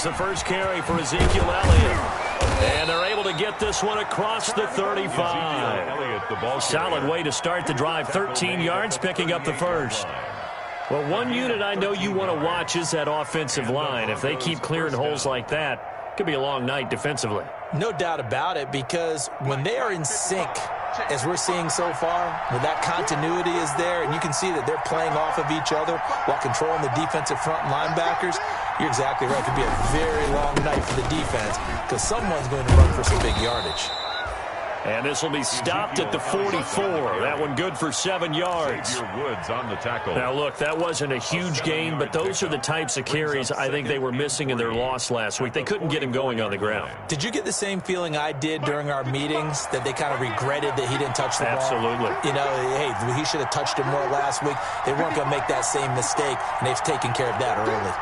the first carry for Ezekiel Elliott. And they're able to get this one across the 35. Solid way to start the drive. 13 yards, picking up the first. Well, one unit I know you want to watch is that offensive line. If they keep clearing holes like that, it could be a long night defensively. No doubt about it, because when they are in sync, as we're seeing so far, when that continuity is there, and you can see that they're playing off of each other while controlling the defensive front linebackers, you're exactly right. It could be a very long night for the defense because someone's going to run for some big yardage. And this will be stopped at the 44. That one good for 7 yards. Woods on the tackle. Now, look, that wasn't a huge gain, but those are the types of carries I think they were missing in their loss last week. They couldn't get him going on the ground. Did you get the same feeling I did during our meetings, that they kind of regretted that he didn't touch the ball? Absolutely. You know, hey, he should have touched it more last week. They weren't going to make that same mistake, and they've taken care of that early.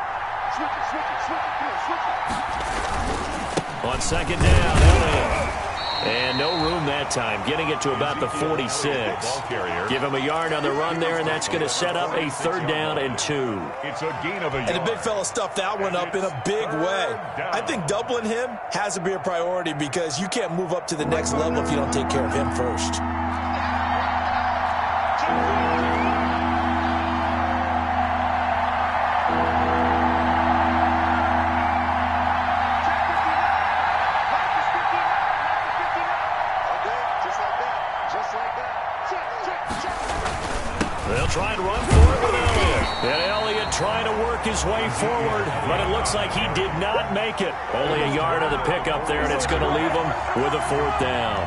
On second down, Elliott. And no room that time, getting it to about the 46. Give him a yard on the run there, and that's going to set up a 3rd down and 2. It's a gain of a yard. And the big fella stuffed that one up in a big way. I think doubling him has to be a priority because you can't move up to the next level if you don't take care of him first. They'll try and run for it with Elliott. And Elliott trying to work his way forward, but it looks like he did not make it. Only a yard on the pickup there, and it's going to leave them with a 4th down.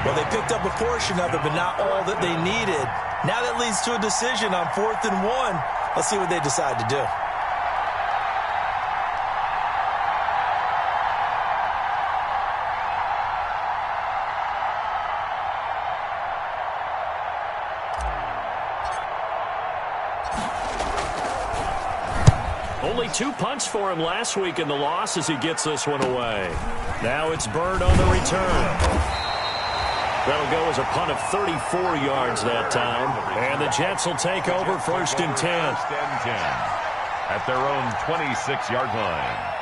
Well, they picked up a portion of it, but not all that they needed. Now that leads to a decision on 4th and 1. Let's see what they decide to do. Only 2 punts for him last week in the loss as he gets this one away. Now it's Bird on the return. That'll go as a punt of 34 yards that time. And the Jets will take over 1st and 10. At their own 26-yard line.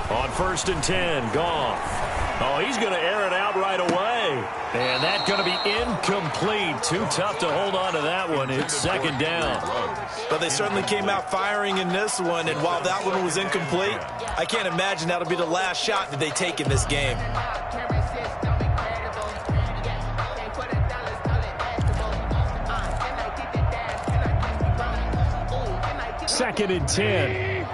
On 1st and 10, Goff. Oh, he's going to air it out right away. And that's going to be incomplete. Too tough to hold on to that one. It's 2nd down. But they certainly came out firing in this one, and while that one was incomplete, I can't imagine that'll be the last shot that they take in this game. 2nd and 10.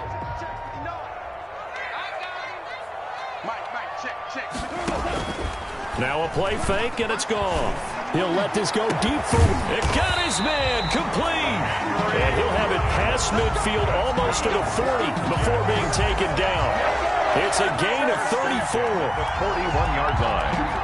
Now a play fake, and it's gone. He'll let this go deep for it. Got his man complete. And he'll have it past midfield almost to the 40 before being taken down. It's a gain of 34. The 41-yard line.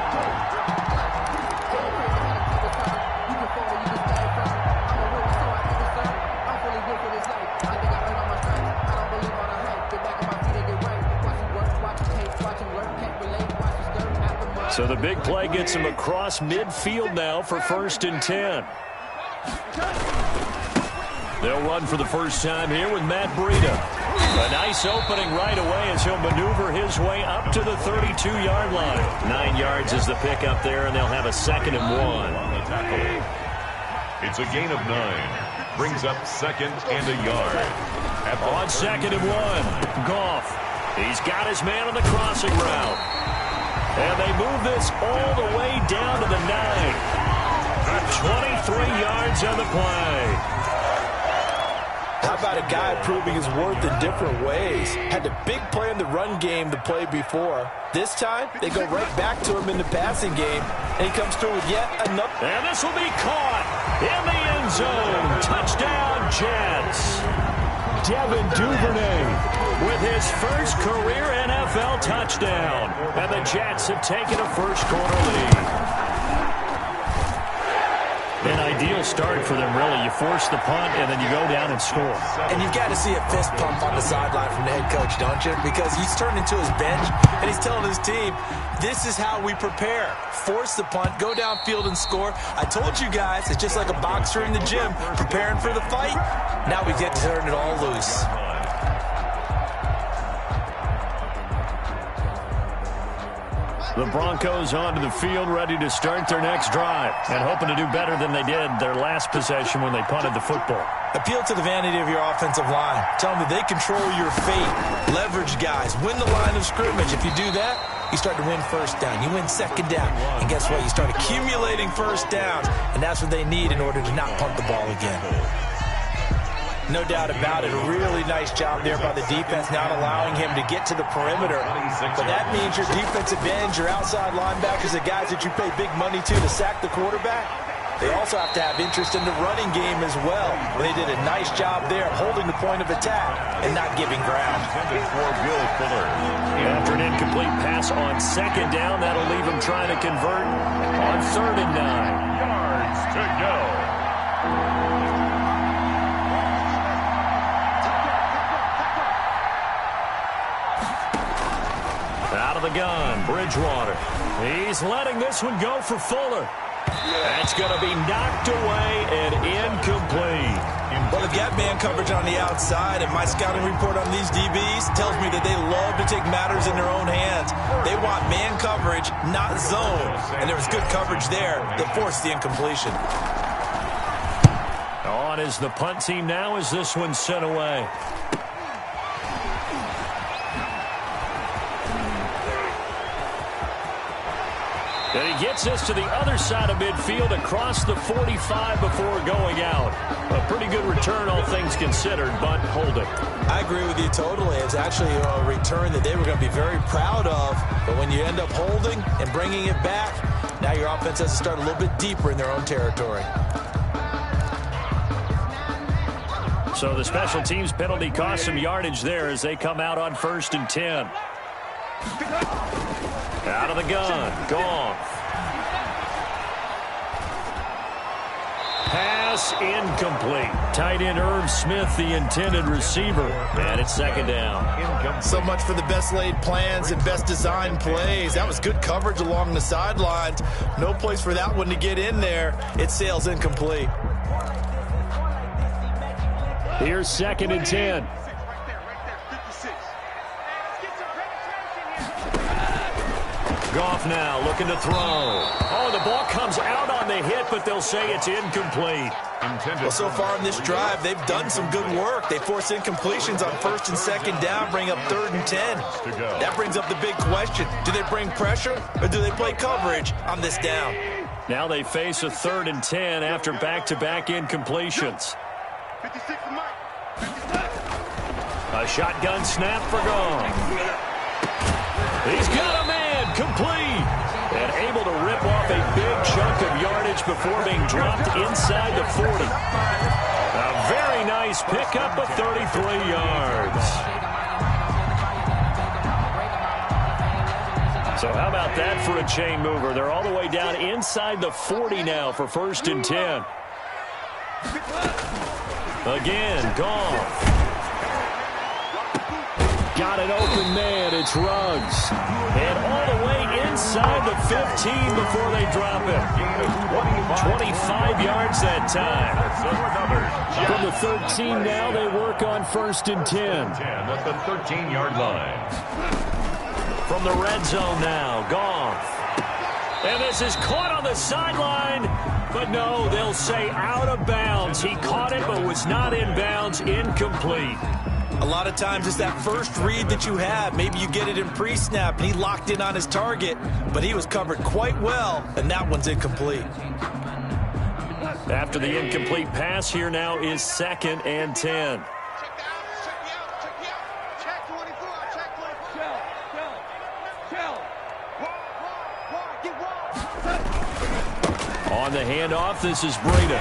So the big play gets him across midfield now for 1st and 10. They'll run for the first time here with Matt Breida. A nice opening right away as he'll maneuver his way up to the 32-yard line. 9 yards is the pickup there, and they'll have a 2nd and 1. On the tackle. It's a gain of 9. Brings up 2nd and a yard. On 2nd and 1, Goff. He's got his man on the crossing route. And they move this all the way down to the 9. 23 yards on the play. How about a guy proving his worth in different ways? Had the big play in the run game the play before. This time, they go right back to him in the passing game, and he comes through with yet another. And this will be caught in the end zone. Touchdown, Jets. Devin Duvernay with his first career NFL touchdown. And the Jets have taken a first-quarter lead. An ideal start for them, really. You force the punt, and then you go down and score. And you've got to see a fist pump on the sideline from the head coach, don't you? Because he's turned into his bench, and he's telling his team, this is how we prepare. Force the punt, go downfield and score. I told you guys, it's just like a boxer in the gym preparing for the fight. Now we get to turn it all loose. The Broncos onto the field, ready to start their next drive, and hoping to do better than they did their last possession when they punted the football. Appeal to the vanity of your offensive line. Tell them that they control your fate. Leverage guys. Win the line of scrimmage. If you do that, you start to win first down. You win second down. And guess what? You start accumulating first downs, and that's what they need in order to not punt the ball again. No doubt about it. A really nice job there by the defense, not allowing him to get to the perimeter. But that means your defensive ends, your outside linebackers, the guys that you pay big money to sack the quarterback, they also have to have interest in the running game as well. They did a nice job there of holding the point of attack and not giving ground. After an incomplete pass on second down, that'll leave him trying to convert on 3rd and 9. Yards to go. Out of the gun, Bridgewater. He's letting this one go for Fuller. That's going to be knocked away and incomplete. Well, they've got man coverage on the outside, and my scouting report on these DBs tells me that they love to take matters in their own hands. They want man coverage, not zone. And there was good coverage there that forced the incompletion. On is the punt team now as this one's sent away. And he gets this to the other side of midfield across the 45 before going out. A pretty good return, all things considered, but holding. I agree with you totally. It's actually a return that they were going to be very proud of. But when you end up holding and bringing it back, now your offense has to start a little bit deeper in their own territory. So the special teams penalty cost some yardage there as they come out on 1st and 10. Out of the gun. Gone. Pass incomplete. Tight end Irv Smith, the intended receiver. And it's 2nd down. So much for the best laid plans and best designed plays. That was good coverage along the sidelines. No place for that one to get in there. It sails incomplete. Here's 2nd and 10. Goff now looking to throw. Oh, the ball comes out on the hit, but they'll say it's incomplete. Well, so far in this drive, they've done some good work. They force incompletions on 1st and 2nd down, bring up 3rd and 10. That brings up the big question. Do they bring pressure, or do they play coverage on this down? Now they face a 3rd and 10 after back-to-back incompletions. A shotgun snap for Goff. He's got a man. Complete. And able to rip off a big chunk of yardage before being dropped inside the 40. A very nice pickup of 33 yards. So how about that for a chain mover? They're all the way down inside the 40 now for 1st and 10. Again, Goff. Got an open man. It's Ruggs. And all the way inside the 15 before they drop it. 25 yards that time. From the 13 now, they work on 1st and 10. At the 13-yard line. From the red zone now, Goff. And this is caught on the sideline. But no, they'll say out of bounds. He caught it but was not in bounds. Incomplete. A lot of times it's that first read that you have. Maybe you get it in pre-snap, and he locked in on his target, but he was covered quite well, and that one's incomplete. After the incomplete pass, here now is 2nd and 10. On the handoff, this is Breida.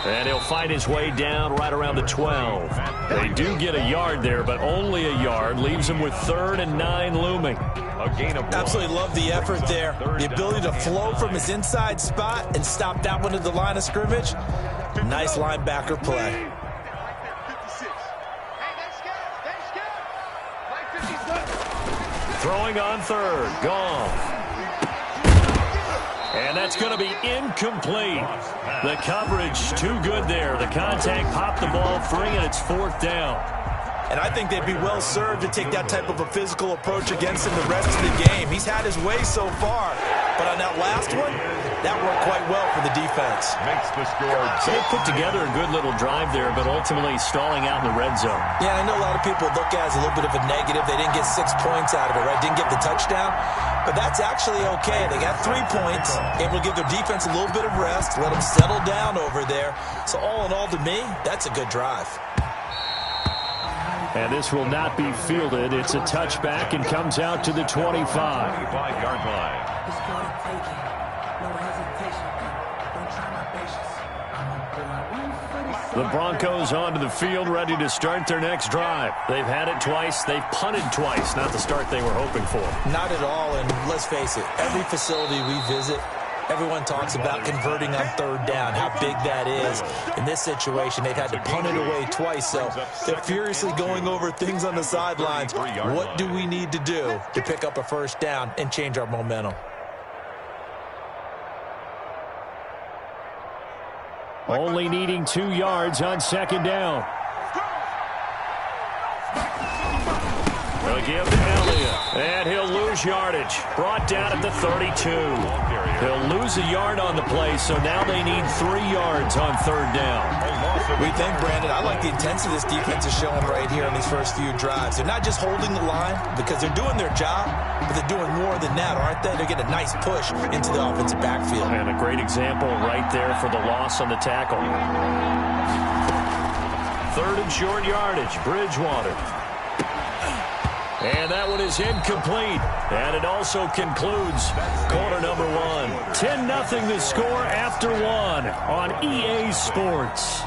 And he'll fight his way down right around the 12. They do get a yard there, but only a yard. Leaves him with 3rd and 9 looming. A gain of 1. Absolutely love the effort there. The ability to flow from his inside spot and stop that one at the line of scrimmage. Nice linebacker play. Throwing on 3rd. Goff. And that's going to be incomplete. The coverage too good there. The contact popped the ball free, and it's 4th down. And I think they'd be well served to take that type of a physical approach against him the rest of the game. He's had his way so far. But on that last one, that worked quite well for the defense. Makes the score. So they put together a good little drive there, but ultimately stalling out in the red zone. Yeah, I know a lot of people look at it as a little bit of a negative. They didn't get 6 points out of it, right? Didn't get the touchdown. But that's actually okay. They got 3 points, able to give their defense a little bit of rest, let them settle down over there. So all in all, to me, that's a good drive. And this will not be fielded. It's a touchback and comes out to the 25. 25-yard line. The Broncos onto the field, ready to start their next drive. They've had it twice. They've punted twice. Not the start they were hoping for. Not at all, and let's face it, every facility we visit, everyone talks about converting on 3rd down, how big that is. In this situation, they've had to punt it away twice, so they're furiously going over things on the sidelines. What do we need to do to pick up a 1st down and change our momentum? Only needing 2 yards on 2nd down. They'll give to Elliott, and he'll lose yardage. Brought down at the 32. He'll lose a yard on the play, so now they need 3 yards on 3rd down. We think, Brandon, I like the intensity this defense is showing right here in these first few drives. They're not just holding the line because they're doing their job, but they're doing more than that, aren't they? They're getting a nice push into the offensive backfield. And a great example right there for the loss on the tackle. 3rd and short yardage, Bridgewater. And that one is incomplete. And it also concludes quarter number 1. 10-0 the score after 1 on EA Sports.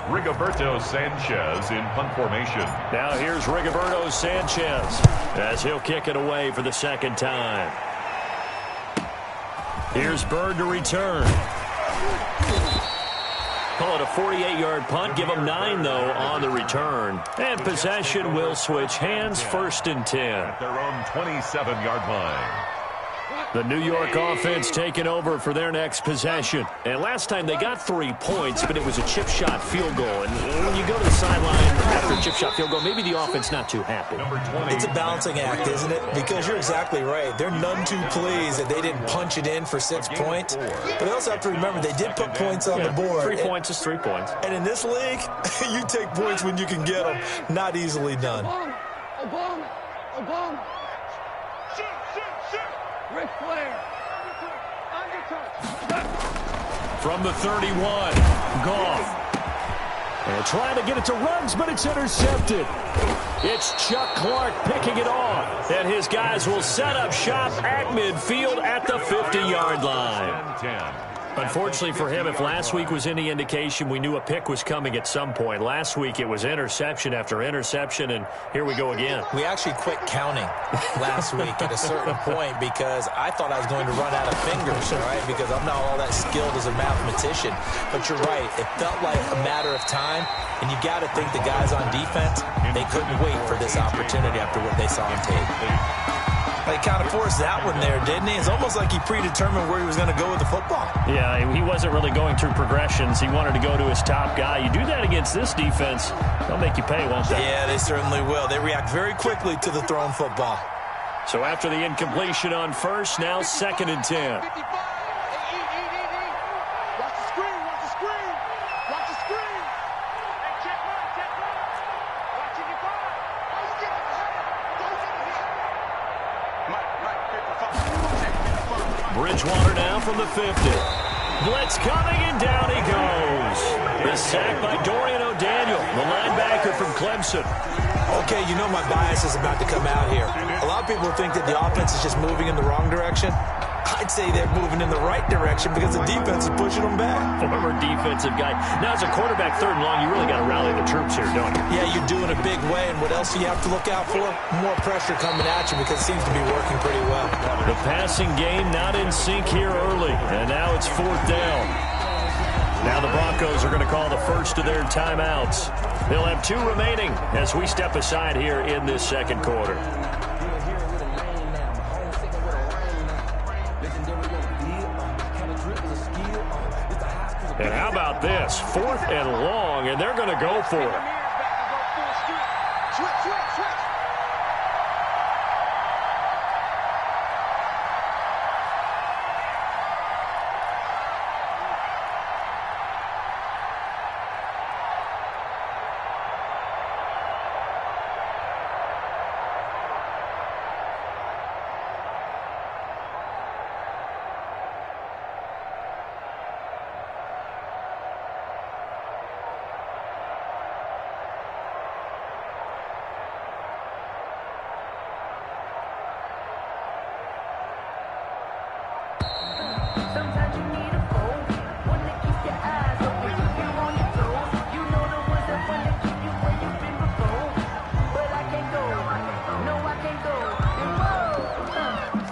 Rigoberto Sanchez in punt formation. Now here's Rigoberto Sanchez as he'll kick it away for the 2nd time. Here's Bird to return. Call it a 48-yard punt. Give them 9, though, on the return. And possession will switch hands, 1st and 10. At their own 27-yard line. The New York offense taking over for their next possession. And last time they got 3 points, but it was a chip shot field goal. And when you go to the sideline after a chip shot field goal, maybe the offense not too happy. It's a balancing act, isn't it? Because you're exactly right. They're none too pleased that they didn't punch it in for 6 points. But they also have to remember they did put points on the board. 3 points is 3 points. And in this league, you take points when you can get them. Not easily done. Obama. Ric Flair. From the 31, Goff. And trying to get it to Ruggs, but it's intercepted. It's Chuck Clark picking it off. And his guys will set up shop at midfield at the 50-yard line. 10. Unfortunately for him, if last week was any indication, we knew a pick was coming at some point. Last week it was interception after interception, and here we go again. We actually quit counting last week at a certain point because I thought I was going to run out of fingers, right? Because I'm not all that skilled as a mathematician. But you're right. It felt like a matter of time, and you got to think the guys on defense, they couldn't wait for this opportunity after what they saw on tape. He kind of forced that one there, didn't he? It's almost like he predetermined where he was going to go with the football. Yeah, he wasn't really going through progressions. He wanted to go to his top guy. You do that against this defense, they'll make you pay, won't they? Yeah, they certainly will. They react very quickly to the thrown football. So after the incompletion on 1st, now 2nd and 10. Bridgewater now from the 50. Blitz coming, and down he goes. The sack by Dorian O'Daniel, the linebacker from Clemson. Okay, you know my bias is about to come out here. A lot of people think that the offense is just moving in the wrong direction. I'd say they're moving in the right direction because the defense is pushing them back. Former defensive guy. Now, as a quarterback, 3rd and long, you really got to rally the troops here, don't you? Yeah, you're doing a big way, and what else do you have to look out for? More pressure coming at you because it seems to be working pretty well. The passing game not in sync here early, and now it's 4th down. Now the Broncos are going to call the first of their timeouts. They'll have 2 remaining as we step aside here in this second quarter. And how about this? 4th and long, and they're going to go for it.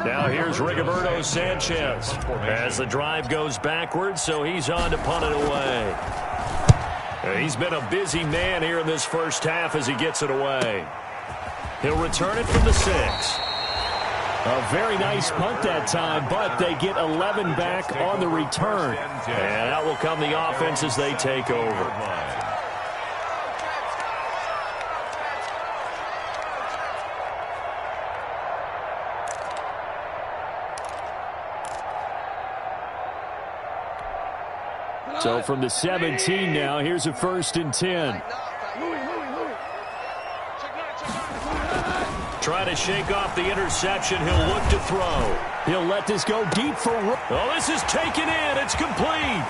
Now here's Rigoberto Sanchez as the drive goes backwards, so he's on to punt it away. He's been a busy man here in this first half as he gets it away. He'll return it from the 6. A very nice punt that time, but they get 11 back on the return. And out will come the offense as they take over. So from the 17 now, here's a 1st and 10. Try to shake off the interception. He'll look to throw. He'll let this go deep for... Oh, this is taken in. It's complete.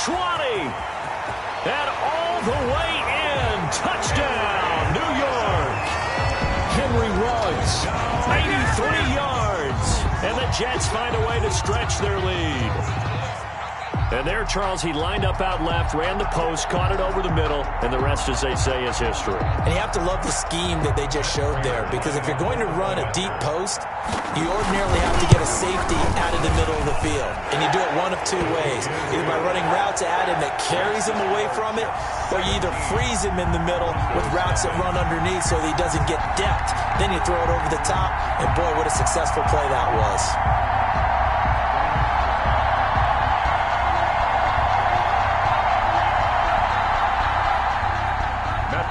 20. And all the way in. Touchdown, New York. Henry Ruggs, 83 yards. And the Jets find a way to stretch their lead. And there, Charles, he lined up out left, ran the post, caught it over the middle, and the rest, as they say, is history. And you have to love the scheme that they just showed there, because if you're going to run a deep post, you ordinarily have to get a safety out of the middle of the field. And you do it one of 2 ways, either by running routes at him that carries him away from it, or you either freeze him in the middle with routes that run underneath so that he doesn't get depth. Then you throw it over the top, and boy, what a successful play that was.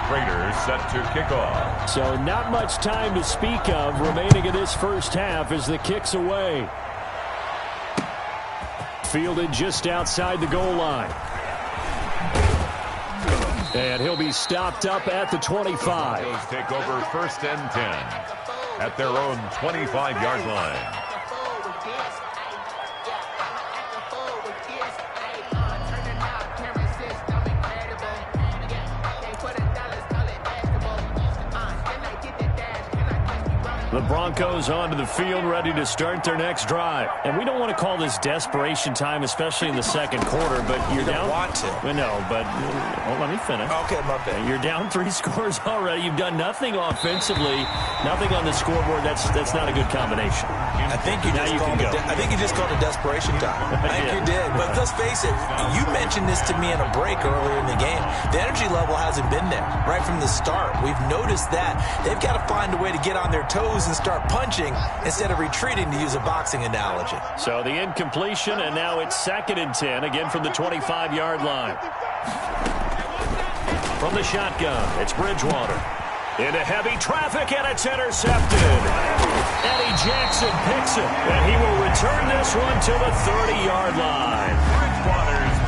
Raiders set to kick off. So not much time to speak of remaining in this first half as the kick's away. Fielded just outside the goal line. And he'll be stopped up at the 25. Broncos take over 1st and 10 at their own 25-yard line. The Broncos onto the field, ready to start their next drive. And we don't want to call this desperation time, especially in the second quarter, but you're down. You don't want to. No, but well, let me finish. Okay, my bad. You're down 3 scores already. You've done nothing offensively, nothing on the scoreboard. That's not a good combination. I think you just called it desperation time. I think you did. But let's face it, you mentioned this to me in a break earlier in the game. The energy level hasn't been there right from the start. We've noticed that. They've got to find a way to get on their toes and start punching instead of retreating, to use a boxing analogy. So the incompletion, and now it's 2nd and 10, again from the 25-yard line. From the shotgun, it's Bridgewater. Into heavy traffic, and it's intercepted. Eddie Jackson picks it, and he will return this one to the 30-yard line.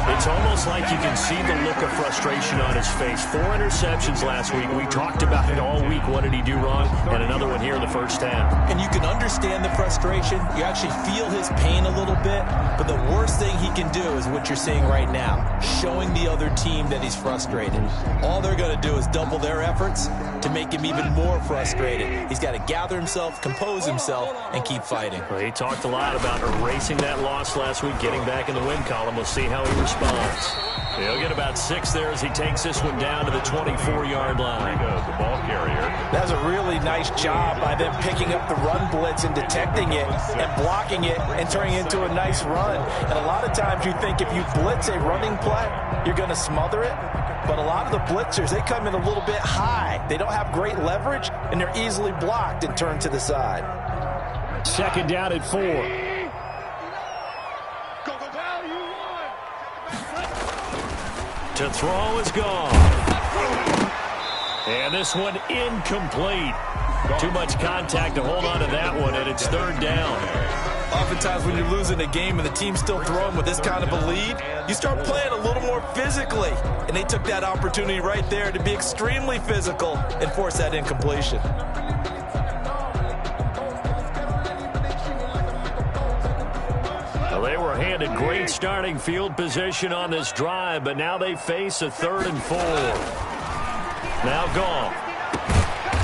It's almost like you can see the look of frustration on his face. 4 interceptions last week. We talked about it all week. What did he do wrong? And another one here in the first half. And you can understand the frustration. You actually feel his pain a little bit. But the worst thing he can do is what you're seeing right now, showing the other team that he's frustrated. All they're going to do is double their efforts, to make him even more frustrated. He's got to gather himself, compose himself, and keep fighting. Well, he talked a lot about erasing that loss last week, getting back in the win column. We'll see how he responds. He'll get about 6 there as he takes this one down to the 24-yard line. The ball carrier. That was a really nice job by them picking up the run blitz and detecting it and blocking it and turning it into a nice run. And a lot of times you think if you blitz a running play, you're going to smother it. But a lot of the blitzers, they come in a little bit high. They don't have great leverage, and they're easily blocked and turned to the side. 2nd down and 4. To throw is gone. And this one incomplete. Too much contact to hold on to that one, and it's 3rd down. Oftentimes when you're losing a game and the team's still throwing with this kind of a lead, you start playing a little more physically. And they took that opportunity right there to be extremely physical and force that incompletion. Well, they were handed great starting field position on this drive, but now they face a 3rd and 4. Now gone.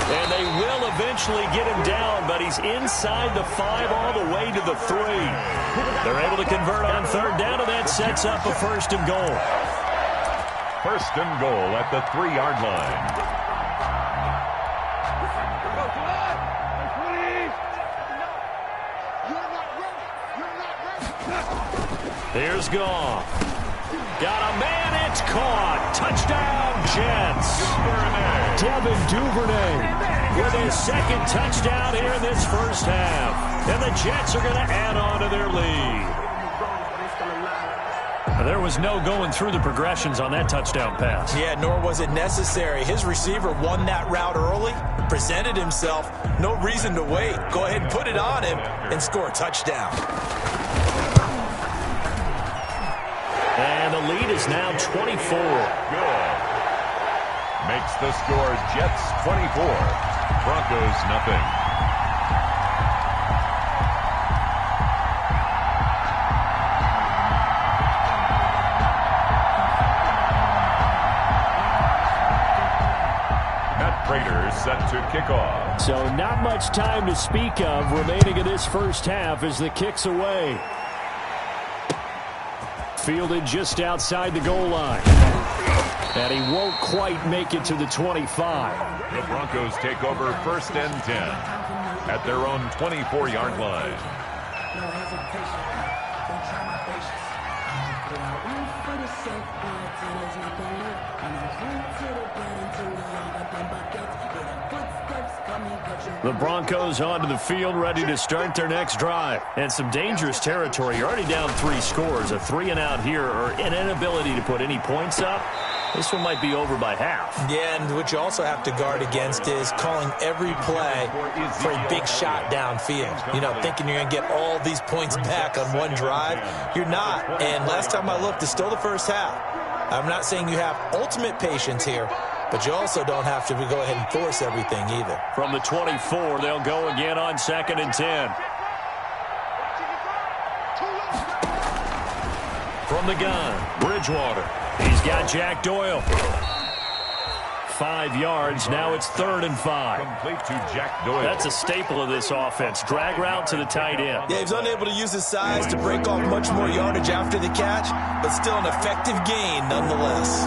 And they will eventually get him down, but he's inside the 5 all the way to the 3. They're able to convert on 3rd down, and that sets up a 1st and goal. 1st and goal at the 3-yard line. Here's Goff. Got a man, it's caught. Touchdown, Jets. Devin Duvernay with his 2nd touchdown here in this first half. And the Jets are going to add on to their lead. There was no going through the progressions on that touchdown pass. Yeah, nor was it necessary. His receiver won that route early, presented himself. No reason to wait. Go ahead and put it on him and score a touchdown. And the lead is now 24. Good. Makes the score Jets 24. Broncos nothing. Matt Prater set to kick off. So not much time to speak of remaining in this first half as the kick's away. Fielded just outside the goal line. And he won't quite make it to the 25. The Broncos take over 1st and 10 at their own 24-yard line. The Broncos onto the field, ready to start their next drive. And some dangerous territory. You're already down 3 scores. A 3-and-out here, or an inability to put any points up. This one might be over by half. Yeah, and what you also have to guard against is calling every play for a big shot downfield. You know, thinking you're going to get all these points back on one drive. You're not. And last time I looked, it's still the first half. I'm not saying you have ultimate patience here, but you also don't have to go ahead and force everything either. From the 24, they'll go again on 2nd and 10. From the gun, Bridgewater. He's got Jack Doyle. 5 yards. Now it's 3rd and 5. Complete to Jack Doyle. That's a staple of this offense. Drag route to the tight end. Yeah, he was unable to use his size to break off much more yardage after the catch, but still an effective gain nonetheless.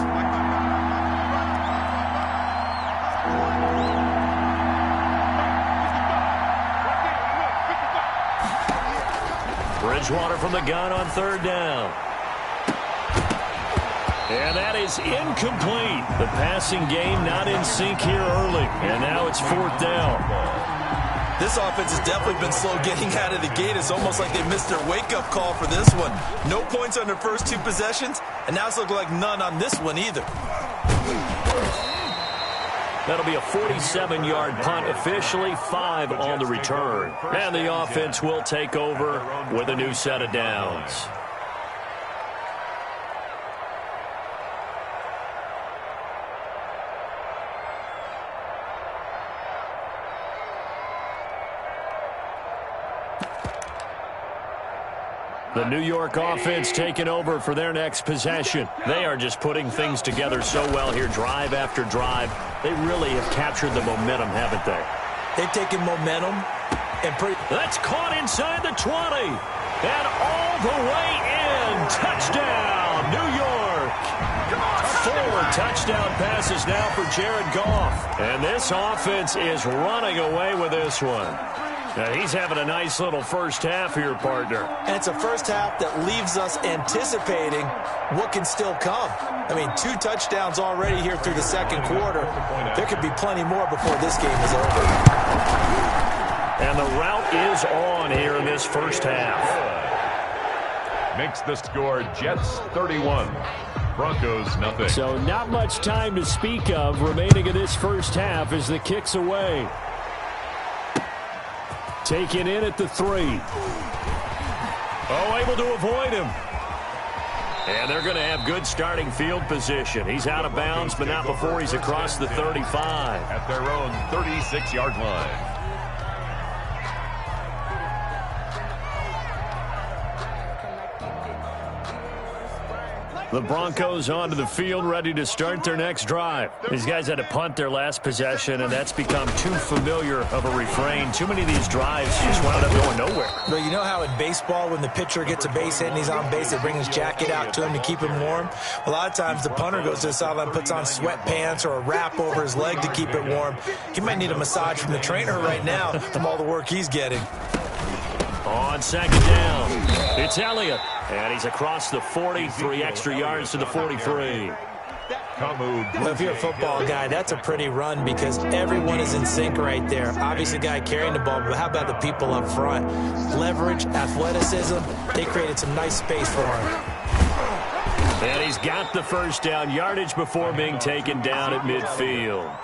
Bridgewater from the gun on 3rd down. And that is incomplete. The passing game not in sync here early. And now it's 4th down. This offense has definitely been slow getting out of the gate. It's almost like they missed their wake-up call for this one. No points on their first 2 possessions, and now it's looking like none on this one either. That'll be a 47-yard punt, officially 5 on the return. And the offense will take over with a new set of downs. The New York offense taking over for their next possession. They are just putting things together so well here, drive after drive. They really have captured the momentum, haven't they? They've taken momentum and that's caught inside the 20. And all the way in. Touchdown, New York. 4 touchdown passes now for Jared Goff. And this offense is running away with this one. Now, he's having a nice little first half here, partner. And it's a first half that leaves us anticipating what can still come. I mean, 2 touchdowns already here through the second quarter. There could be plenty more before this game is over. And the route is on here in this first half. Makes the score Jets 31. Broncos nothing. So not much time to speak of remaining in this first half as the kick's away. Taken in at the 3. Oh, able to avoid him. And they're going to have good starting field position. He's out of bounds, but not before he's across the 35. At their own 36-yard line. The Broncos onto the field, ready to start their next drive. These guys had to punt their last possession, and that's become too familiar of a refrain. Too many of these drives just wound up going nowhere. Well, you know how in baseball, when the pitcher gets a base hit and he's on base, they bring his jacket out to him to keep him warm? A lot of times the punter goes to the sideline, puts on sweatpants or a wrap over his leg to keep it warm. He might need a massage from the trainer right now from all the work he's getting. On second down, it's Elliott. And he's across the 40, 3 extra yards to the 43. Well, if you're a football guy, that's a pretty run because everyone is in sync right there. Obviously, the guy carrying the ball, but how about the people up front? Leverage, athleticism, they created some nice space for him. And he's got the first down, yardage before being taken down at midfield.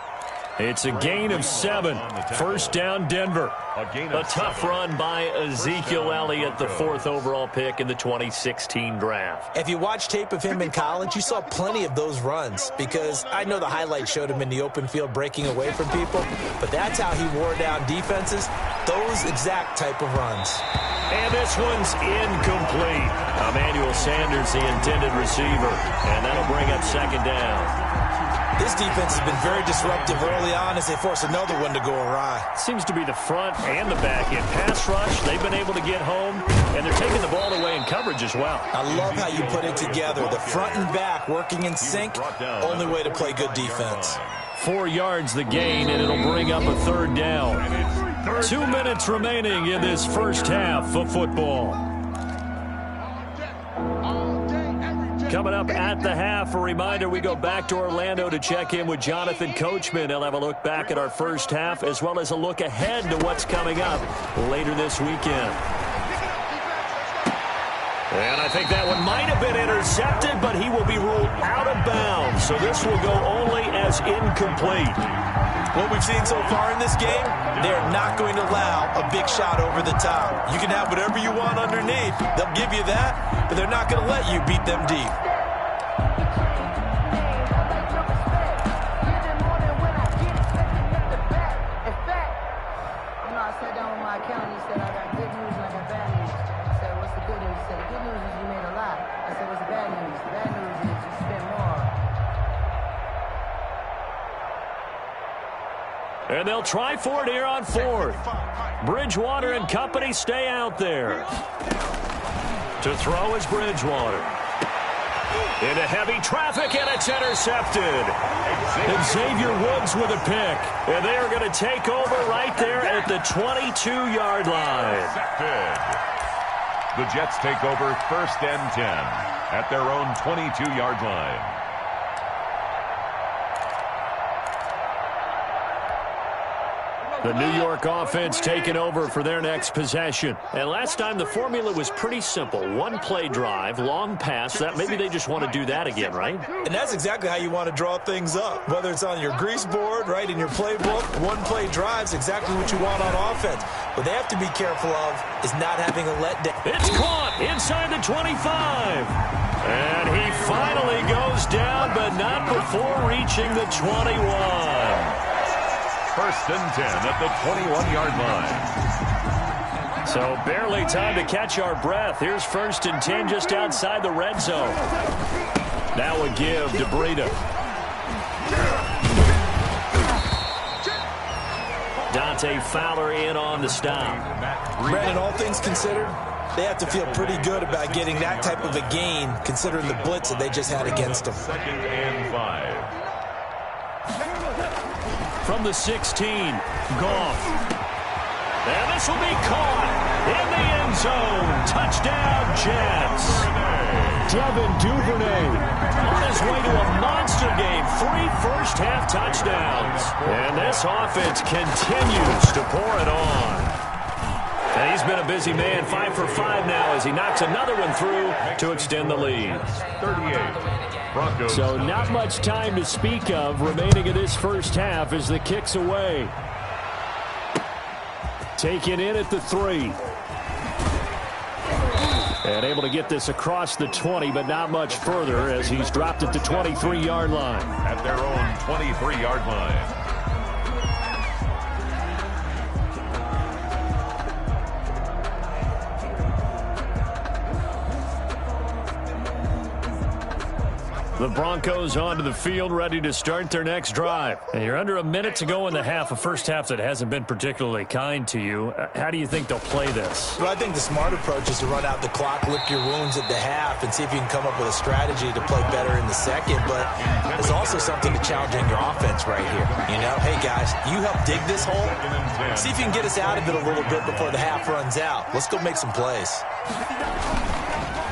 It's a gain of 7. First down, Denver. A tough run by Ezekiel Elliott, the 4th overall pick in the 2016 draft. If you watch tape of him in college, you saw plenty of those runs because I know the highlights showed him in the open field breaking away from people, but that's how he wore down defenses, those exact type of runs. And this one's incomplete. Emmanuel Sanders, the intended receiver, and that'll bring up second down. This defense has been very disruptive early on as they force another one to go awry. Seems to be the front and the back end. Pass rush, they've been able to get home, and they're taking the ball away in coverage as well. I love how you put it together. The front and back working in sync, only way to play good defense. 4 yards the gain, and it'll bring up a third down. 2 minutes remaining in this first half of football. Coming up at the half, a reminder, we go back to Orlando to check in with Jonathan Coachman. He'll have a look back at our first half as well as a look ahead to what's coming up later this weekend. And I think that one might have been intercepted, but he will be ruled out of bounds. So this will go only as incomplete. What we've seen so far in this game, they're not going to allow a big shot over the top. You can have whatever you want underneath. They'll give you that, but they're not going to let you beat them deep. And they'll try for it here on 4th. Bridgewater and company stay out there. To throw is Bridgewater. Into heavy traffic, and it's intercepted. And Xavier Woods with a pick. And they are going to take over right there at the 22-yard line. The Jets take over 1st and 10 at their own 22-yard line. The New York offense taking over for their next possession. And last time the formula was pretty simple. 1-play drive, long pass. That maybe they just want to do that again, right? And that's exactly how you want to draw things up. Whether it's on your grease board, right, in your playbook, 1-play drive's exactly what you want on offense. What they have to be careful of is not having a letdown. It's caught inside the 25. And he finally goes down, but not before reaching the 21. 1st and 10 at the 21-yard line. So barely time to catch our breath. Here's 1st and 10 just outside the red zone. Now a give to Breida. Dante Fowler in on the stop. Brandon, all things considered, they have to feel pretty good about getting that type of a gain, considering the blitz that they just had against them. 2nd and 5. From the 16, Goff. And this will be caught in the end zone. Touchdown, Jets. Devin Duvernay on his way to a monster game. 3 first-half touchdowns. And this offense continues to pour it on. And he's been a busy man, 5 for 5 now as he knocks another one through to extend the lead. 38. Broncos. So not much time to speak of remaining in this first half as the kick's away. Taken in at the 3. And able to get this across the 20, but not much further as he's dropped at the 23-yard line. At their own 23-yard line. The Broncos onto the field, ready to start their next drive. And you're under a minute to go in the half, a first half that hasn't been particularly kind to you. How do you think they'll play this? Well, I think the smart approach is to run out the clock, lick your wounds at the half, and see if you can come up with a strategy to play better in the second. But there's also something to challenging your offense right here. You know, hey, guys, you help dig this hole. See if you can get us out of it a little bit before the half runs out. Let's go make some plays.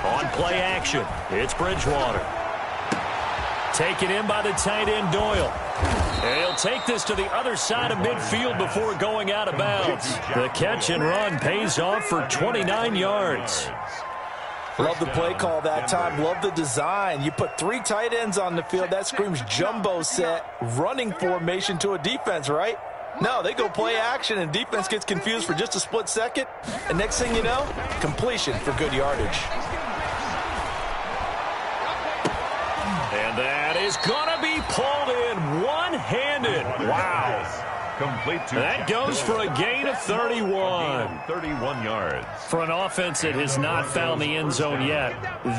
On play action, it's Bridgewater. Taken in by the tight end, Doyle. And he'll take this to the other side of midfield before going out of bounds. The catch and run pays off for 29 yards. Love the play call that time. Love the design. You put 3 tight ends on the field. That screams jumbo set, running formation to a defense, right? No, they go play action, and defense gets confused for just a split second. And next thing you know, completion for good yardage. And that is going to be pulled in one-handed. Wow. Complete to that goes for a gain of 31. 31 yards. For an offense that has not found the end zone yet,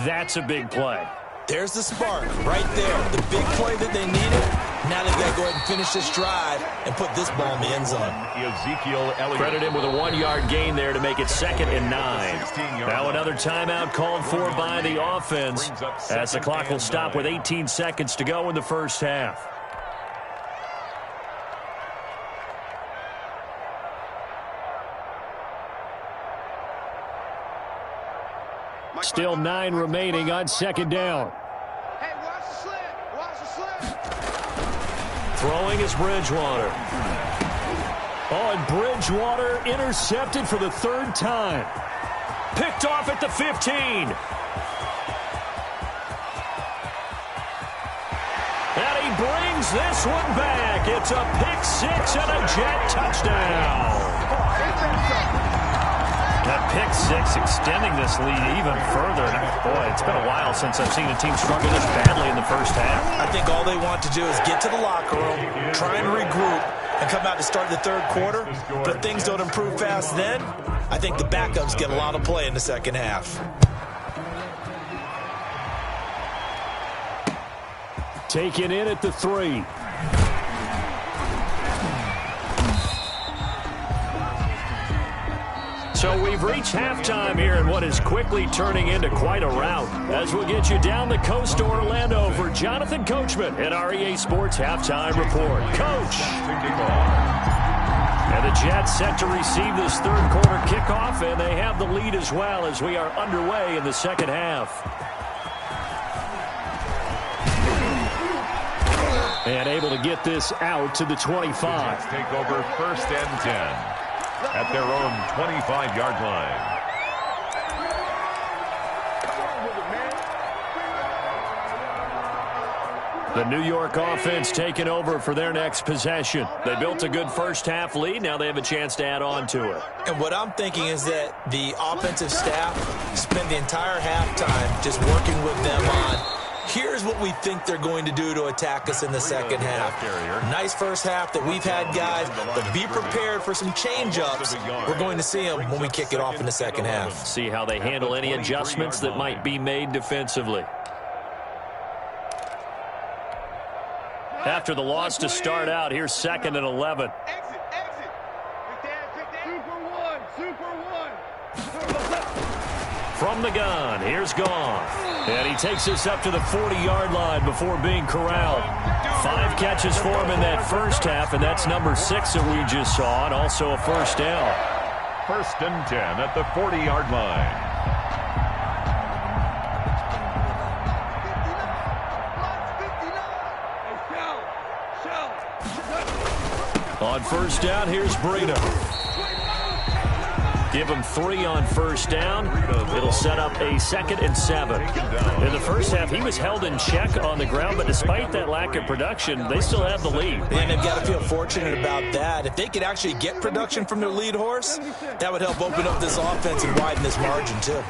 that's a big play. There's the spark right there. The big play that they needed. Now they've got to go ahead and finish this drive and put this ball in the end zone. Ezekiel Elliott. Credit him with a 1-yard gain there to make it 2nd and 9. Now another timeout called for by the offense as the clock will stop with 18 seconds to go in the first half. Still 9 remaining on 2nd down. Hey, watch the slip. Watch the slip. Throwing is Bridgewater. Oh, and Bridgewater intercepted for the 3rd time. Picked off at the 15. And he brings this one back. It's a pick-6 and a Jet touchdown. That pick-6 extending this lead even further. Boy, it's been a while since I've seen a team struggle this badly in the first half. I think all they want to do is get to the locker room, try and regroup, and come out to start the 3rd quarter. But if things don't improve fast then, I think the backups get a lot of play in the second half. Taken in at the 3. So we've reached halftime here in what is quickly turning into quite a rout. As we'll get you down the coast to Orlando for Jonathan Coachman at our EA Sports Halftime Report. Coach! And the Jets set to receive this 3rd quarter kickoff, and they have the lead as well as we are underway in the second half. And able to get this out to the 25. Jets take over 1st and 10 at their own 25-yard line. The New York offense taking over for their next possession. They built a good first half lead. Now they have a chance to add on to it. And what I'm thinking is that the offensive staff spend the entire halftime just working with them on Here's what we think they're going to do to attack us in the second half. Nice first half that we've had, guys, but be prepared for some change-ups. We're going to see them when we kick it off in the second half. See how they handle any adjustments that might be made defensively. After the loss to start out, here's 2nd and 11. Exit, exit. Super one. From the gun, here's Gone. And he takes us up to the 40-yard line before being corralled. 5 catches for him in that first half, and that's number 6 that we just saw, and also a first down. 1st and 10 at the 40-yard line. On first down, here's Breida. Give him 3 on first down. It'll set up a 2nd and 7. In the first half, he was held in check on the ground, but despite that lack of production, they still have the lead. And they've got to feel fortunate about that. If they could actually get production from their lead horse, that would help open up this offense and widen this margin, too.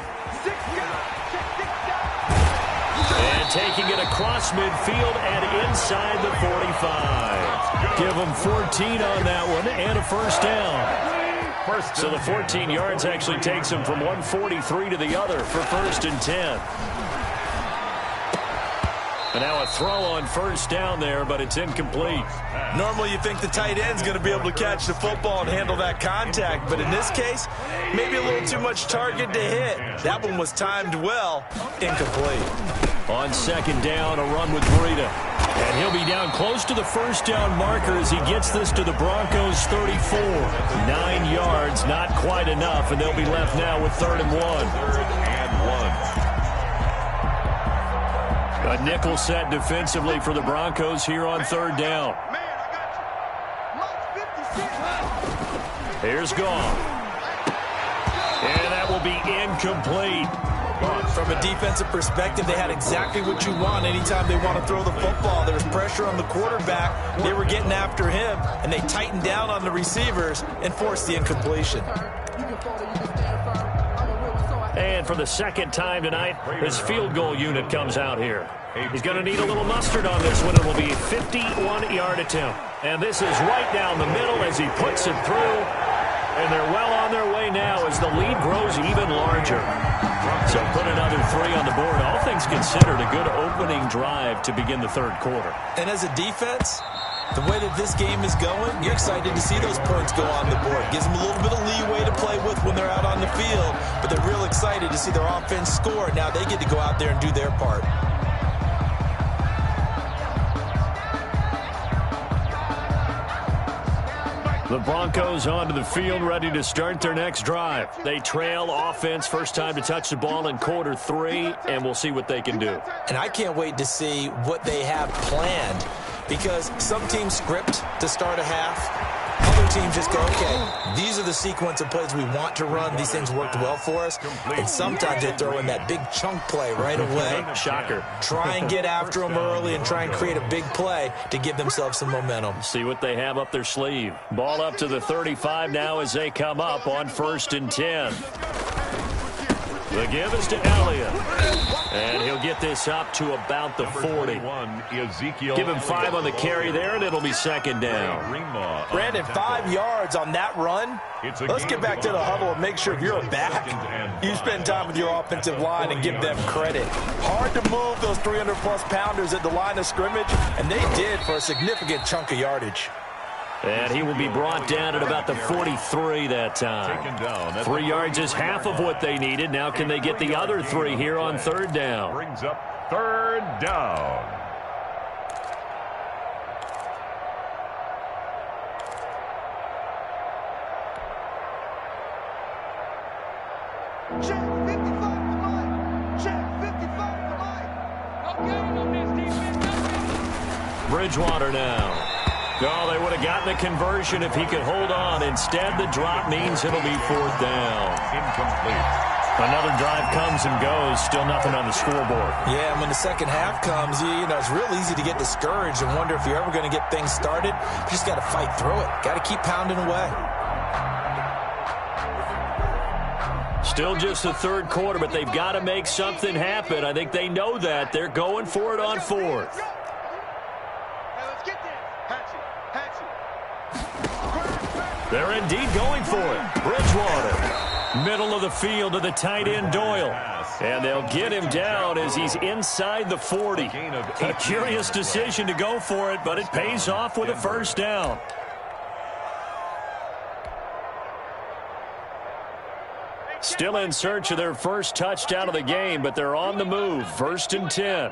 And taking it across midfield and inside the 45. Give him 14 on that one and a first down. So the 14 yards actually takes him from 143 to the other for 1st and 10. And now a throw on first down there, but it's incomplete. Normally you think the tight end's going to be able to catch the football and handle that contact, but in this case, maybe a little too much target to hit. That one was timed well, incomplete. On 2nd down, a run with Breida. And he'll be down close to the first down marker as he gets this to the Broncos 34. 9 yards, not quite enough, and they'll be left now with 3rd and 1. 3rd and 1. A nickel set defensively for the Broncos here on 3rd down. Here's Gone. And that will be incomplete. From a defensive perspective, they had exactly what you want anytime they want to throw the football. There was pressure on the quarterback. They were getting after him, and they tightened down on the receivers and forced the incompletion. And for the 2nd time tonight, his field goal unit comes out here. He's going to need a little mustard on this one. It will be a 51-yard attempt. And this is right down the middle as he puts it through. And they're well on their way now as the lead grows even larger. So put another 3 on the board. All things considered, a good opening drive to begin the 3rd quarter. And as a defense, the way that this game is going, you're excited to see those points go on the board. Gives them a little bit of leeway to play with when they're out on the field, but they're real excited to see their offense score. Now they get to go out there and do their part. The Broncos onto the field, ready to start their next drive. They trail offense, first time to touch the ball in quarter 3, and we'll see what they can do. And I can't wait to see what they have planned, because some teams script to start a half. Other teams just go, okay, these are the sequence of plays we want to run. These things worked well for us. And sometimes they throw in that big chunk play right away. Shocker. Try and get after them early and try and create a big play to give themselves some momentum. See what they have up their sleeve. Ball up to the 35 now as they come up on 1st and 10. The give is to Elliott. And he'll get this up to about the 40. Give him 5 on the carry there, and it'll be 2nd down. Brandon, 5 yards on that run. Let's get back to the huddle and make sure if you're a back, you spend time with your offensive line and give them credit. Hard to move those 300-plus pounders at the line of scrimmage, and they did for a significant chunk of yardage. And he will be brought down at about the 43 that time. 3 yards is half of what they needed. Now can they get the other 3 here on 3rd down? Brings up 3rd down. Check 55 for Mike. Check 55 for Mike. Okay, on this defense. Bridgewater now. Oh, they would have gotten the conversion if he could hold on. Instead, the drop means it'll be 4th down. Incomplete. Another drive comes and goes. Still nothing on the scoreboard. Yeah, and when the second half comes, you know, it's real easy to get discouraged and wonder if you're ever going to get things started. You just got to fight through it. Got to keep pounding away. Still just the third quarter, but they've got to make something happen. I think they know that. They're going for it on fourth. They're indeed going for it. Bridgewater, middle of the field to the tight end Doyle. And they'll get him down as he's inside the 40. A curious decision to go for it, but it pays off with a first down. Still in search of their first touchdown of the game, but they're on the move. 1st and 10.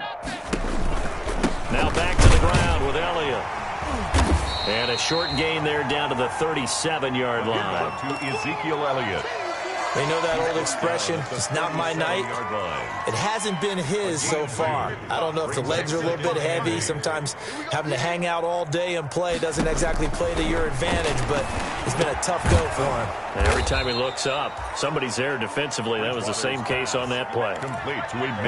Now back to the ground with Elliott. And a short gain there down to the 37-yard line. To Ezekiel Elliott. They know that old expression, it's not my night. It hasn't been his so far. I don't know if the legs are a little bit heavy. Sometimes having to hang out all day and play doesn't exactly play to your advantage, but it's been a tough go for him. And every time he looks up, somebody's there defensively. That was the same case on that play.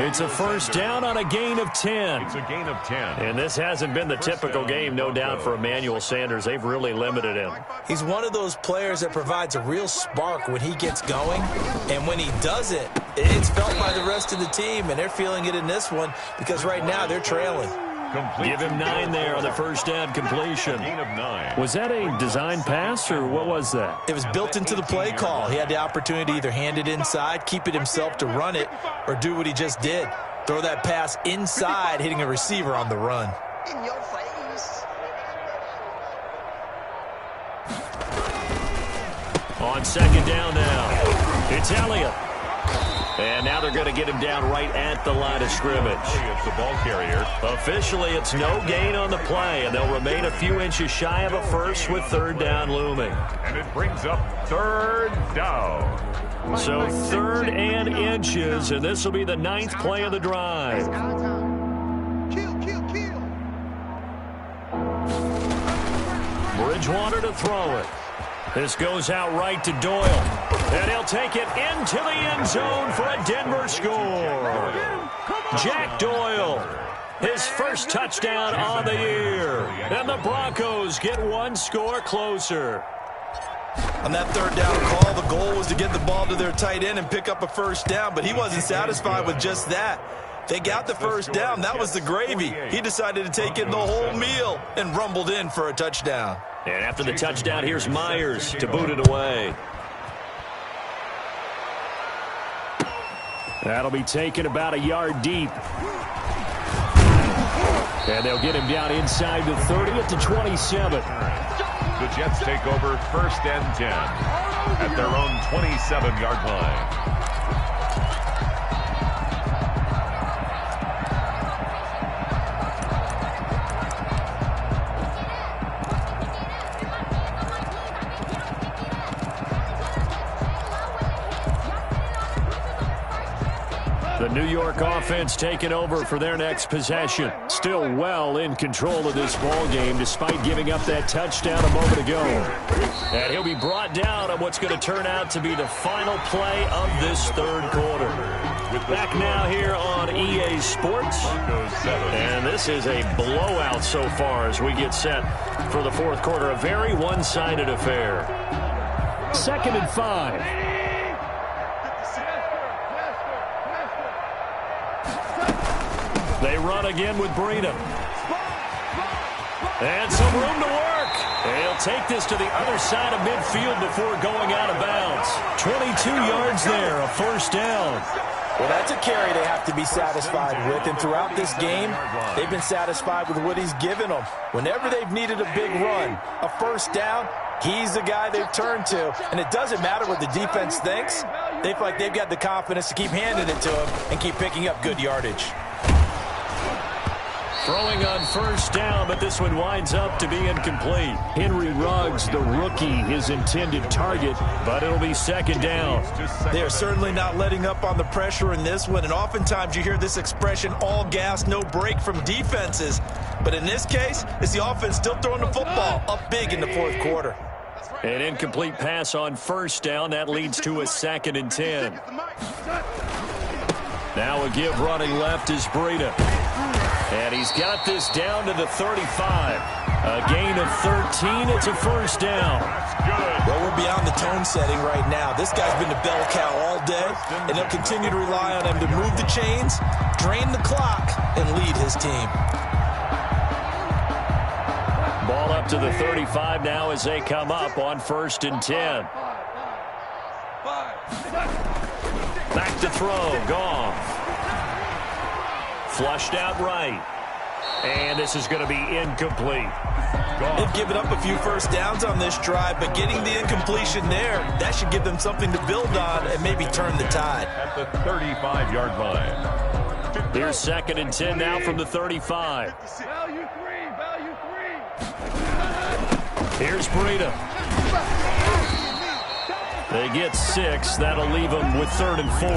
It's a first down on a gain of 10. It's a gain of 10. And this hasn't been the typical game, no doubt, for Emmanuel Sanders. They've really limited him. He's one of those players that provides a real spark when he gets going. And when he doesn't, it's felt by the rest of the team, and they're feeling it in this one because right now they're trailing. Give him 9 there on the first down completion. Was that a design pass, or what was that? It was built into the play call. He had the opportunity to either hand it inside, keep it himself to run it, or do what he just did. Throw that pass inside, hitting a receiver on the run. In your face. On second down now, it's Elliott. And now they're going to get him down right at the line of scrimmage. It's the ball carrier. Officially, it's no gain on the play, and they'll remain a few inches shy of a first with third down looming. And it brings up third down. So 3rd and inches, and this will be the 9th play of the drive. Kill. Bridgewater to throw it. This goes out right to Doyle. And he'll take it into the end zone for a Denver score. Jack Doyle, his first touchdown on the year. And the Broncos get one score closer. On that third down call, the goal was to get the ball to their tight end and pick up a first down, but he wasn't satisfied with just that. They got the first down. That was the gravy. He decided to take in the whole meal and rumbled in for a touchdown. And after the touchdown, here's Myers to boot it away. That'll be taken about a yard deep. And they'll get him down inside the 30 at the 27. The Jets take over 1st and 10 at their own 27-yard line. The New York offense taking over for their next possession. Still well in control of this ball game despite giving up that touchdown a moment ago. And he'll be brought down on what's going to turn out to be the final play of this third quarter. Back now here on EA Sports. And this is a blowout so far as we get set for the fourth quarter. A very one-sided affair. 2nd and 5. They run again with Breida. And some room to work. They'll take this to the other side of midfield before going out of bounds. 22 yards there, a first down. Well, that's a carry they have to be satisfied with, and throughout this game, they've been satisfied with what he's given them. Whenever they've needed a big run, a first down, he's the guy they've turned to, and it doesn't matter what the defense thinks. They feel like they've got the confidence to keep handing it to him and keep picking up good yardage. Throwing on first down, but this one winds up to be incomplete. Henry Ruggs, the rookie, his intended target, but it'll be second down. They are certainly not letting up on the pressure in this one, and oftentimes you hear this expression, all gas, no break from defenses. But in this case, it's the offense still throwing the football up big in the fourth quarter. An incomplete pass on first down. That leads to a 2nd and 10. Now a give running left is Breida. And he's got this down to the 35. A gain of 13. It's a first down. Well, we're beyond the tone setting right now. This guy's been the bell cow all day, and they'll continue to rely on him to move the chains, drain the clock, and lead his team. Ball up to the 35 now as they come up on 1st and 10. Back to throw. Goff. Flushed out right. And this is going to be incomplete. They've given up a few first downs on this drive, but getting the incompletion there, that should give them something to build on and maybe turn the tide. At the 35-yard line. Here's 2nd and 10 now from the 35. Value three. Here's Breida. They get 6. That'll leave them with 3rd and 4.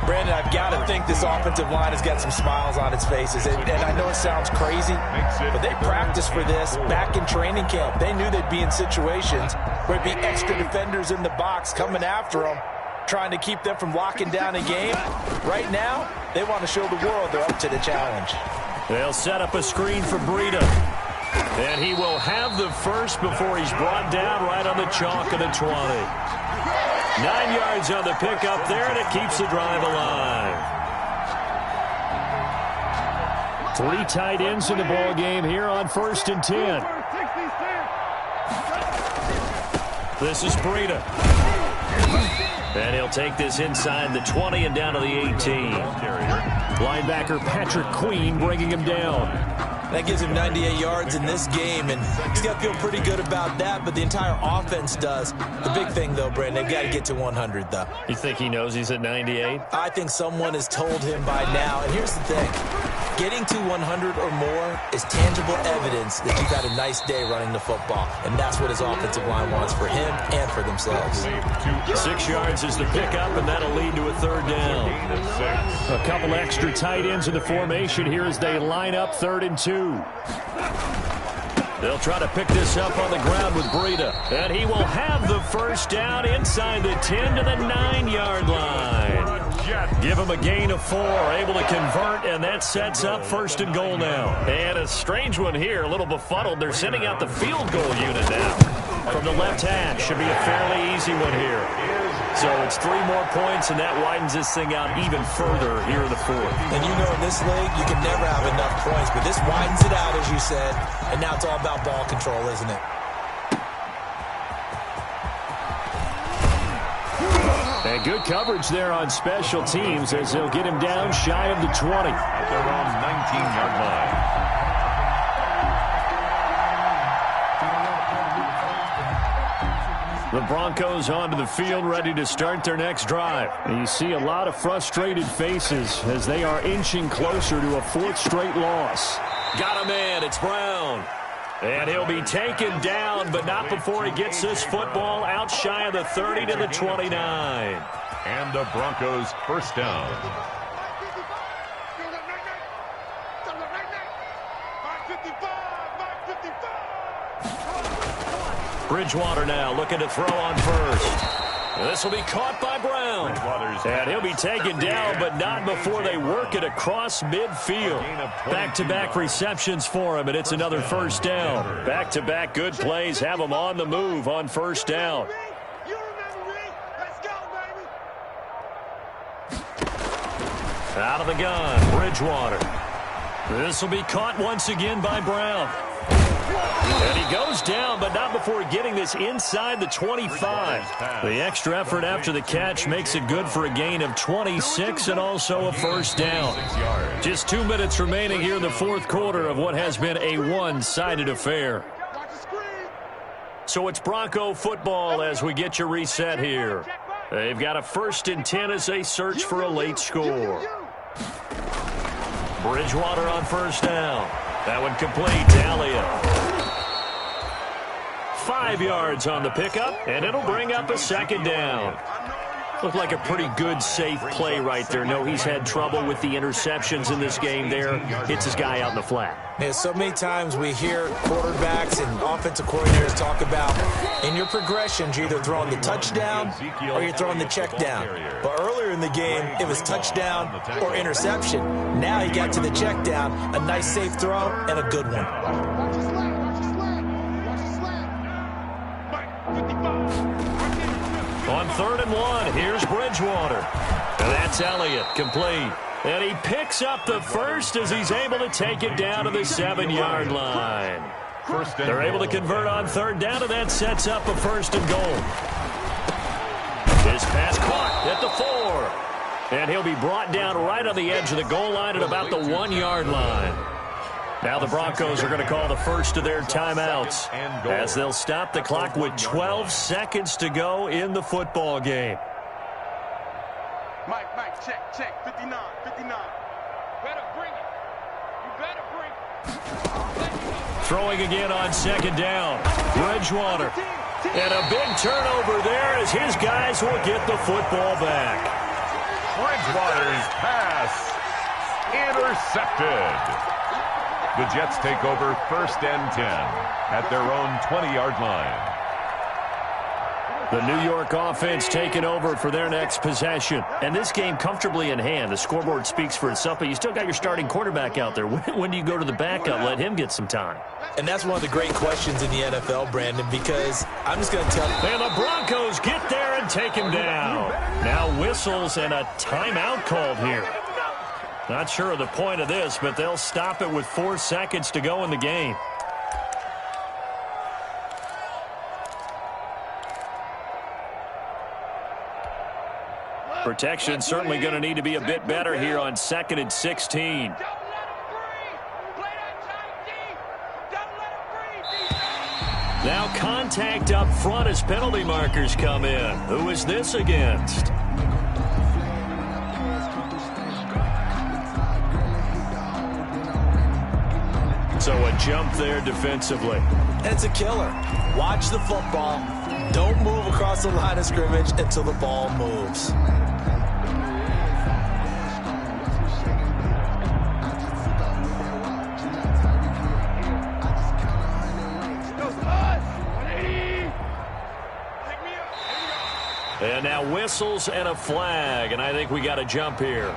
Brandon, I've got to think this offensive line has got some smiles on its faces. And I know it sounds crazy, but they practiced for this back in training camp. They knew they'd be in situations where there'd be extra defenders in the box coming after them, trying to keep them from locking down a game. Right now, they want to show the world they're up to the challenge. They'll set up a screen for Breida. And he will have the first before he's brought down right on the chalk of the 20. 9 yards on the pickup there, and it keeps the drive alive. 3 tight ends in the ball game here on 1st and 10. This is Breida. And he'll take this inside the 20 and down to the 18. Linebacker Patrick Queen bringing him down. That gives him 98 yards in this game, and he's got to feel pretty good about that, but the entire offense does. The big thing, though, Brandon, they've got to get to 100, though. You think he knows he's at 98? I think someone has told him by now, and here's the thing. Getting to 100 or more is tangible evidence that you've had a nice day running the football, and that's what his offensive line wants for him and for themselves. 6 yards is the pickup, and that'll lead to a 3rd down. A couple extra tight ends in the formation here as they line up 3rd and 2. They'll try to pick this up on the ground with Breida, and he will have the first down inside the 10 to the 9-yard line. Give him a gain of 4, able to convert, and that sets up 1st and goal now. And a strange one here, a little befuddled. They're sending out the field goal unit now. From the left hash, should be a fairly easy one here. So it's 3 more points, and that widens this thing out even further here in the 4th. And you know in this league, you can never have enough points, but this widens it out, as you said, and now it's all about ball control, isn't it? And good coverage there on special teams as they'll get him down shy of the 20. At their own 19-yard line. The Broncos onto the field, ready to start their next drive. And you see a lot of frustrated faces as they are inching closer to a 4th straight loss. Got a man, it's Brown. And he'll be taken down, but not before he gets this football out shy of the 30 to the 29. And the Broncos first down. Bridgewater now looking to throw on first. This will be caught by Brown. And he'll be taken down, but not before they work it across midfield. Back-to-back receptions for him, and it's another first down. Back-to-back good plays have him on the move on first down. Out of the gun, Bridgewater. This will be caught once again by Brown. And he goes down, but not before getting this inside the 25. The extra effort after the catch makes it good for a gain of 26 and also a first down. Just 2 minutes remaining here in the 4th quarter of what has been a one-sided affair. So it's Bronco football as we get you reset here. They've got a 1st and 10 as they search for a late score. Bridgewater on first down. That one complete to Elliott. 5 yards on the pickup, and it'll bring up a 2nd down. Looked like a pretty good, safe play right there. No, he's had trouble with the interceptions in this game there. Hits his guy out in the flat. Yeah, so many times we hear quarterbacks and offensive coordinators talk about in your progressions, you're either throwing the touchdown or you're throwing the check down. But earlier in the game, it was touchdown or interception. Now he got to the check down, a nice safe throw, and a good one. Watch his slant, watch his slant, watch his slant. Mike, 55. On 3rd and 1, here's Bridgewater. And that's Elliott, complete. And he picks up the first as he's able to take it down to the 7-yard line. They're able to convert on 3rd down, and that sets up a 1st and goal. His pass caught at the 4. And he'll be brought down right on the edge of the goal line at about the 1-yard line. Now the Broncos are going to call the first of their timeouts as they'll stop the clock with 12 seconds to go in the football game. Mike, check, 59. Better bring it. You better bring it. Throwing again on 2nd down. Bridgewater. And a big turnover there as his guys will get the football back. Bridgewater's pass intercepted. The Jets take over 1st and 10 at their own 20-yard line. The New York offense taking over for their next possession. And this game comfortably in hand. The scoreboard speaks for itself, but you still got your starting quarterback out there. When do you go to the backup? Let him get some time. And that's one of the great questions in the NFL, Brandon, because I'm just going to tell you. And the Broncos get there and take him down. Now whistles and a timeout called here. Not sure of the point of this, but they'll stop it with 4 seconds to go in the game. Protection certainly going to need to be a bit better here on 2nd and 16. Don't let him breathe. Play that tight deep. Don't let him breathe. Now contact up front as penalty markers come in. Who is this against? So a jump there defensively. And it's a killer. Watch the football. Don't move across the line of scrimmage until the ball moves. And now whistles and a flag, and I think we got a jump here.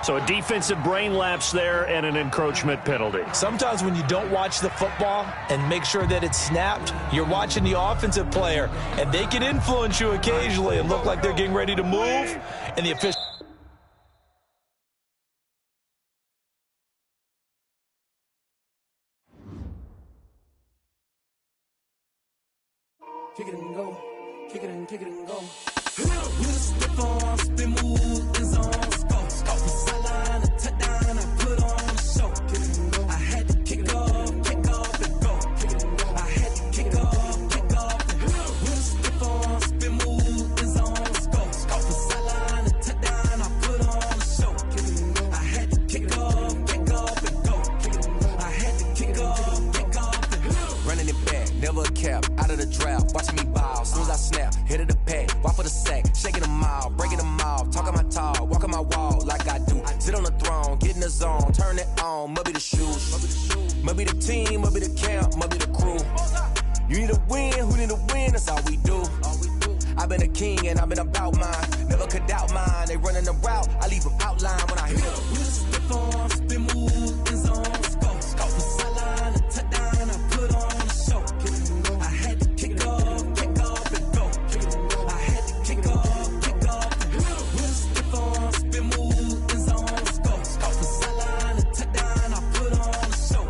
So a defensive brain lapse there and an encroachment penalty. Sometimes when you don't watch the football and make sure that it's snapped, you're watching the offensive player, and they can influence you occasionally and look like they're getting ready to move, and the official... Kick it and go. Kick it and go. With a stiff arm, spin move, and zone, scope. From sideline to touchdown, I put on a show. I had to kick off, and go. I had to kick off, and go. With a stiff arm, spin move, and zone, scope. From sideline to touchdown, I put on a show. I had to kick off, and go. I had to kick off, and go. Running it back, never a cap, out of the draft, watching me ball. Soon as I snap, hit of the pack, walk for the sack, shaking them out, breaking them off, talking my talk, walking my wall like I do. Sit on the throne, get in the zone, turn it on, must be the shoes, must be the team, must be the camp, must be the crew. You need a win, who need a win, that's all we do. I've been a king and I've been about mine, never could doubt mine. They running the route, I leave them outline when I hit them. With a stiff arm, spin move, and zone, scope from sideline to touchdown, I put on a show. I had to kick off, and go. I had to kick off, with a stiff arm, spin move, and zone, scope from sideline to touchdown, I put on a show.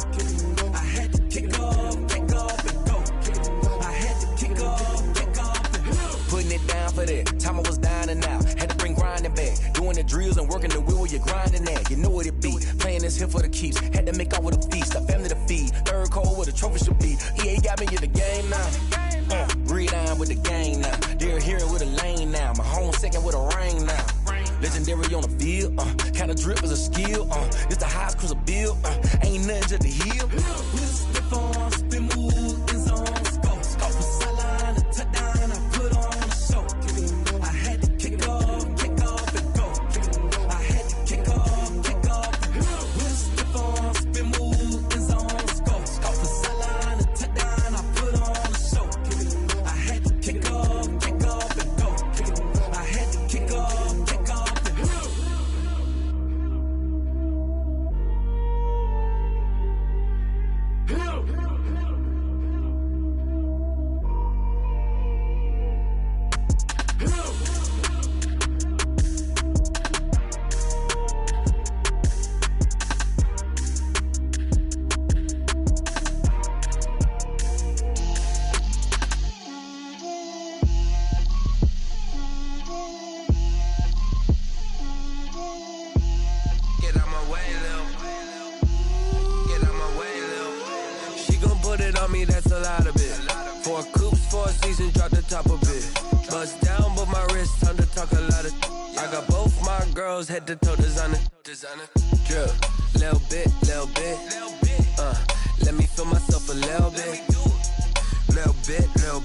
I had to kick off, and go. I had to kick off, and go. Putting it down for that. Time I was down and out. Had to bring grinding back. Doing the drills and working the wheel where you're grinding at. You know what it be. Playing this here for the keeps. Had to make out with a feast. A family to feed. Third cold where the trophy should be. EA got me in the game now. Breathe on with the game now. They're here with a lane now. My home second with a ring now. Legendary on the field. Kinda drip is a skill. It's the highest cruiser bill. Ain't nothing just the heel. With a stiff arm, spin move, and zone, scope from sideline to touchdown, I put on a show. I had to kick off, me, that's a lot of it. 4 coops, 4 seasons, drop the top a bit. Bust down, but my wrist, time to talk a lot of. I got both my girls head to toe designer. Drip, little bit. Let me feel myself a little bit. Little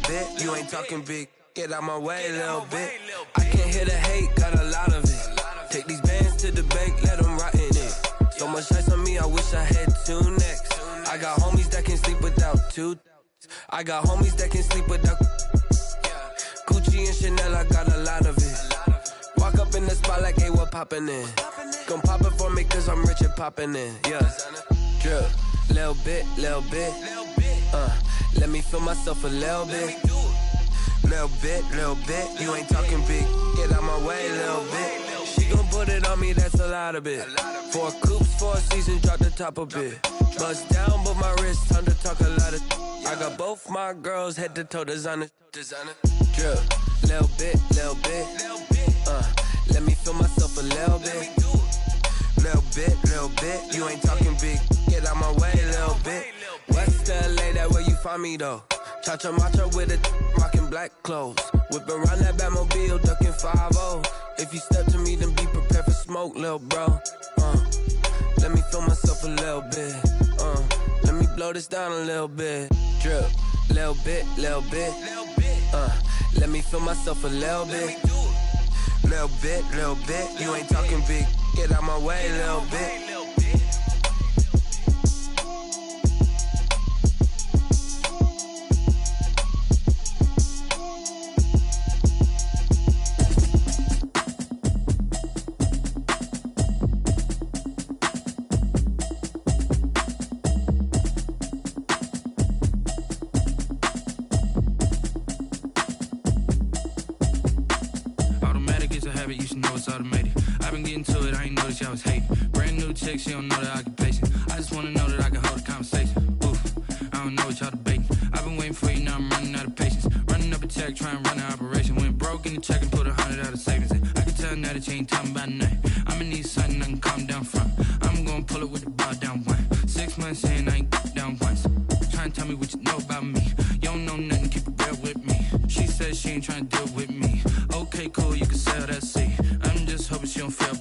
bit. You ain't talking big. Get out my way, little bit. I can't hear the hate, got a lot of it. Take these bands to the bank, let them rot in it. So much ice on me, I wish I had 2 necks. I got homies that can sleep without 2. I got homies that can sleep without Gucci and Chanel, I got a lot of it. Walk up in the spot like, hey, what poppin' in? Gon' pop it for me cause I'm rich and poppin' in. Yeah, drip, little bit. Let me feel myself a little bit. Little bit. You ain't talking big. Get out my way, little bit. She gon' put it on me, that's a lot of it. 4 coops, 4 seasons, drop the top a bit. Bust down, but my wrist, time to talk a lot of. I got both my girls head to toe designer. Drip, little bit. Let me feel myself a little bit. Little bit. You ain't talking big. Get out my way, little bit. West LA, that where you find me though. Cha-cha matcha with it, rockin' black clothes. Whip around that Batmobile, duckin' 5-0. If you step to me, then be prepared for smoke, lil' bro. Let me feel myself a little bit. Let me blow this down a little bit. Drip, little bit. Let me feel myself a little bit. Little bit. You ain't talking big. Get out my way, little bit. You should know it's automated. I've been getting to it, I ain't noticed y'all was hating. Brand new chick, she don't know the occupation. I just wanna know that I can hold a conversation. Oof, I don't know what y'all debating. I've been waiting for you, now I'm running out of patience. Running up a check, trying to run an operation. Went broke in the check and put 100 out of savings in. I can tell now that you ain't talking about nothing. I'ma need something I can calm down from. I'm gonna pull it with the bar down one. 6 months in, I ain't down once. Trying to tell me what you know about me. You don't know nothing, keep it real with me. She says she ain't trying to deal with me. Okay, cool, you can sell that seat. I'm just hoping she don't fail.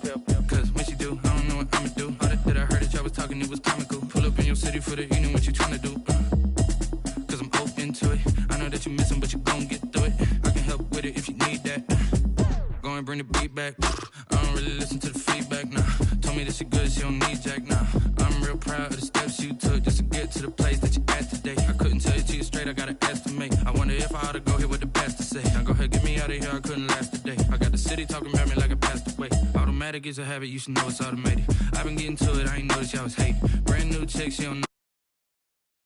Cause when she do, I don't know what I'ma do. All that I heard that y'all was talking, it was comical. Pull up in your city for the evening, what you tryna do? Cause I'm open to it. I know that you missing, but you gon' get through it. I can help with it if you need that. Go and bring the beat back. I don't really listen to the feedback, nah. Told me that she good, she don't need jack, nah. I'm real proud of the steps you took just to get to the place that you at today. I couldn't tell you to you straight, I gotta estimate. I wonder if I ought to go here with the best to say. Now go ahead, get me out of here, I couldn't last a day. I got the city talking about me like I passed away. Automatic is a habit, you should know it's automated. I've been getting to it, I ain't noticed y'all was hating. Brand new chick, she don't know.